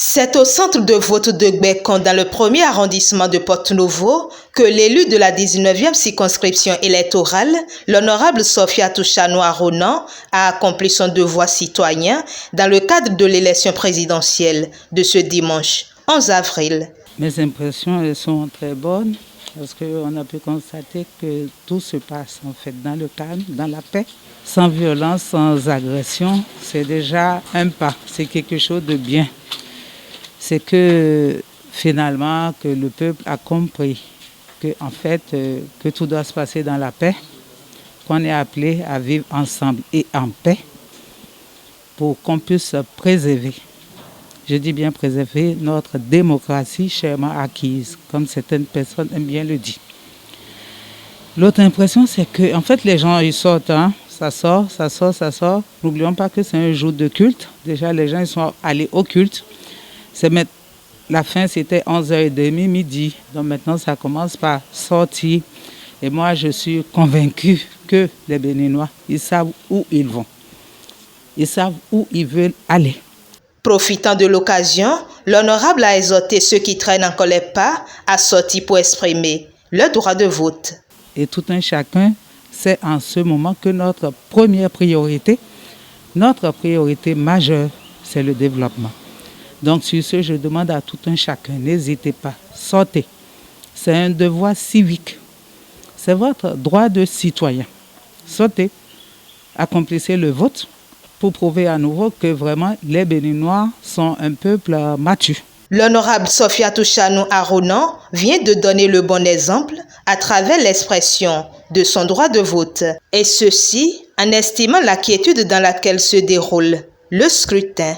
C'est au centre de vote de Gbekon, dans le premier arrondissement de Porto-Novo, que l'élu de la 19e circonscription électorale, l'honorable Sofiatou Chanou Aronan, a accompli son devoir citoyen dans le cadre de l'élection présidentielle de ce dimanche 11 avril. Mes impressions elles sont très bonnes parce qu'on a pu constater que tout se passe en fait dans le calme, dans la paix, sans violence, sans agression. C'est déjà un pas, c'est quelque chose de bien. C'est que finalement que le peuple a compris que en fait que tout doit se passer dans la paix, qu'on est appelé à vivre ensemble et en paix pour qu'on puisse préserver, je dis bien préserver, notre démocratie chèrement acquise, comme certaines personnes aiment bien le dire. L'autre impression, c'est que en fait les gens ils sortent, hein, ça sort. N'oublions pas que c'est un jour de culte. Déjà les gens ils sont allés au culte. La fin, c'était 11h30, midi. Donc maintenant, ça commence par sortir. Et moi, je suis convaincu que les Béninois, ils savent où ils vont. Ils savent où ils veulent aller. Profitant de l'occasion, l'honorable a exhorté ceux qui traînent encore les pas à sortir pour exprimer leur droit de vote. Et tout un chacun sait en ce moment que notre première priorité, notre priorité majeure, c'est le développement. Donc sur ce, je demande à tout un chacun, n'hésitez pas, sortez. C'est un devoir civique. C'est votre droit de citoyen. Sortez, accomplissez le vote pour prouver à nouveau que vraiment les Béninois sont un peuple mature. L'honorable Sofiatou Chanou Aronan vient de donner le bon exemple à travers l'expression de son droit de vote. Et ceci en estimant la quiétude dans laquelle se déroule le scrutin.